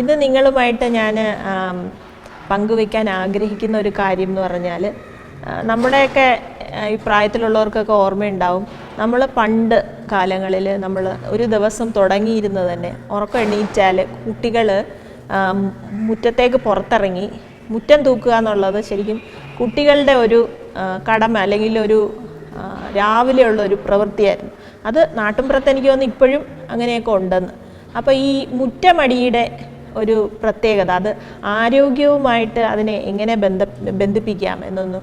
ഇന്ന് നിങ്ങളുമായിട്ട് ഞാൻ പങ്കുവയ്ക്കാൻ ആഗ്രഹിക്കുന്ന ഒരു കാര്യം എന്ന് പറഞ്ഞാൽ, നമ്മുടെയൊക്കെ ഈ പ്രായത്തിലുള്ളവർക്കൊക്കെ ഓർമ്മയുണ്ടാവും, നമ്മൾ പണ്ട് കാലങ്ങളിൽ നമ്മൾ ഒരു ദിവസം തുടങ്ങിയിരുന്നത് തന്നെ ഉറക്കം എണീറ്റാൽ കുട്ടികൾ മുറ്റത്തേക്ക് പുറത്തിറങ്ങി മുറ്റം തൂക്കുക എന്നുള്ളത് ശരിക്കും കുട്ടികളുടെ ഒരു കടമ അല്ലെങ്കിൽ ഒരു രാവിലെയുള്ള ഒരു പ്രവൃത്തിയായിരുന്നു. അത് നാട്ടിൻപുറത്ത് എനിക്ക് തോന്നുന്നു ഇപ്പോഴും അങ്ങനെയൊക്കെ ഉണ്ടെന്ന്. അപ്പോൾ ഈ മുറ്റമടിയുടെ ഒരു പ്രത്യേകത, അത് ആരോഗ്യവുമായിട്ട് അതിനെ എങ്ങനെ ബന്ധിപ്പിക്കാം എന്നൊന്നും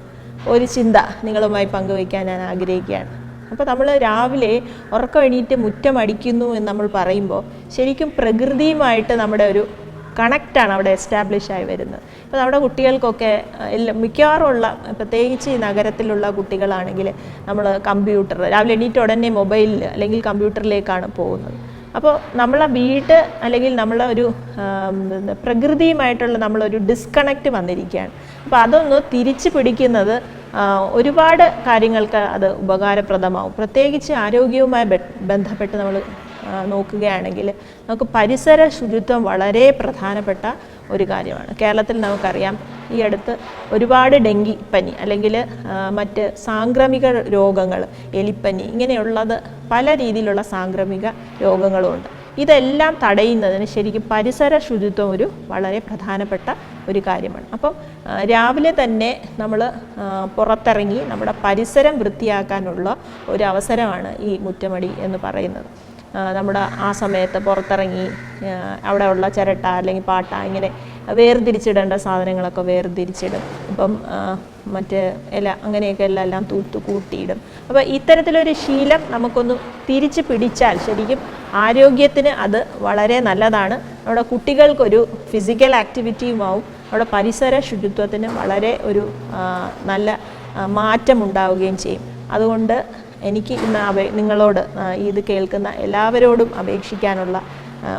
ഒരു ചിന്ത നിങ്ങളുമായി പങ്കുവയ്ക്കാൻ ഞാൻ ആഗ്രഹിക്കുകയാണ്. അപ്പോൾ നമ്മൾ രാവിലെ ഉറക്കം എണീറ്റ് മുറ്റമടിക്കുന്നു എന്ന് നമ്മൾ പറയുമ്പോൾ ശരിക്കും പ്രകൃതിയുമായിട്ട് നമ്മുടെ ഒരു കണക്റ്റാണ് അവിടെ എസ്റ്റാബ്ലിഷ് ആയി വരുന്നത്. ഇപ്പോൾ നമ്മുടെ കുട്ടികൾക്കൊക്കെ മിക്കവാറുമുള്ള, പ്രത്യേകിച്ച് ഈ നഗരത്തിലുള്ള കുട്ടികളാണെങ്കിൽ നമ്മൾ കമ്പ്യൂട്ടർ, രാവിലെ എണീറ്റ് ഉടനെ മൊബൈലിൽ അല്ലെങ്കിൽ കമ്പ്യൂട്ടറിലേക്കാണ് പോകുന്നത്. അപ്പോൾ നമ്മളെ വീട് അല്ലെങ്കിൽ നമ്മളെ ഒരു പ്രകൃതിയുമായിട്ടുള്ള നമ്മളൊരു ഡിസ്കണക്റ്റ് വന്നിരിക്കുകയാണ്. അപ്പോൾ അതൊന്ന് തിരിച്ചു പിടിക്കുന്നത് ഒരുപാട് കാര്യങ്ങൾക്ക് അത് ഉപകാരപ്രദമാവും. പ്രത്യേകിച്ച് ആരോഗ്യവുമായി ബന്ധപ്പെട്ട് നമ്മൾ നോക്കുകയാണെങ്കിൽ നമുക്ക് പരിസര ശുചിത്വം വളരെ പ്രധാനപ്പെട്ട ഒരു കാര്യമാണ്. കേരളത്തിൽ നമുക്കറിയാം, ഈ അടുത്ത് ഒരുപാട് ഡെങ്കിപ്പനി അല്ലെങ്കിൽ മറ്റ് സാംക്രമിക രോഗങ്ങൾ, എലിപ്പനി, ഇങ്ങനെയുള്ളത് പല രീതിയിലുള്ള സാംക്രമിക രോഗങ്ങളുമുണ്ട്. ഇതെല്ലാം തടയുന്നതിന് ശരിക്കും പരിസര ശുചിത്വം ഒരു വളരെ പ്രധാനപ്പെട്ട ഒരു കാര്യമാണ്. അപ്പം രാവിലെ തന്നെ നമ്മൾ പുറത്തിറങ്ങി നമ്മുടെ പരിസരം വൃത്തിയാക്കാനുള്ള ഒരു അവസരമാണ് ഈ മുറ്റമടി എന്ന് പറയുന്നത്. നമ്മുടെ ആ സമയത്ത് പുറത്തിറങ്ങി അവിടെ ഉള്ള ചിരട്ട അല്ലെങ്കിൽ പാട്ട ഇങ്ങനെ വേർതിരിച്ചിടേണ്ട സാധനങ്ങളൊക്കെ വേർതിരിച്ചിടും. ഇപ്പം മറ്റ് അങ്ങനെയൊക്കെ എല്ലാം തൂത്ത് കൂട്ടിയിടും. അപ്പോൾ ഇത്തരത്തിലൊരു ശീലം നമുക്കൊന്ന് തിരിച്ച് പിടിച്ചാൽ ശരിക്കും ആരോഗ്യത്തിന് അത് വളരെ നല്ലതാണ്. നമ്മുടെ കുട്ടികൾക്കൊരു ഫിസിക്കൽ ആക്ടിവിറ്റിയുമാവും, നമ്മുടെ പരിസര ശുചിത്വത്തിന് വളരെ ഒരു നല്ല മാറ്റമുണ്ടാവുകയും ചെയ്യും. അതുകൊണ്ട് എനിക്ക് ഇന്ന് നിങ്ങളോട്, ഇത് കേൾക്കുന്ന എല്ലാവരോടും അപേക്ഷിക്കാനുള്ള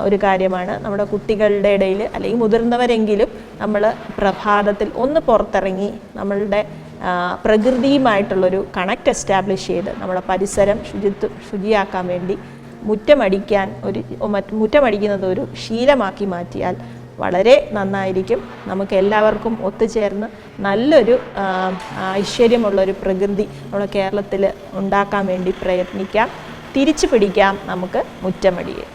ഒരു കാര്യമാണ്, നമ്മുടെ കുട്ടികളുടെ ഇടയിൽ അല്ലെങ്കിൽ മുതിർന്നവരെങ്കിലും നമ്മൾ പ്രഭാതത്തിൽ ഒന്ന് പുറത്തിറങ്ങി നമ്മളുടെ പ്രകൃതിയുമായിട്ടുള്ളൊരു കണക്റ്റ് എസ്റ്റാബ്ലിഷ് ചെയ്ത് നമ്മുടെ പരിസരം ശുചിയാക്കാൻ വേണ്ടി മുറ്റമടിക്കുന്നത് ഒരു ശീലമാക്കി മാറ്റിയാൽ വളരെ നന്നായിരിക്കും. നമുക്ക് എല്ലാവർക്കും ഒത്തുചേർന്ന് നല്ലൊരു ഐശ്വര്യമുള്ളൊരു പ്രകൃതി നമ്മുടെ കേരളത്തിൽ ഉണ്ടാക്കാൻ വേണ്ടി പ്രയത്നിക്കാം. തിരിച്ചു പിടിക്കാം നമുക്ക് മുറ്റമടിയെ.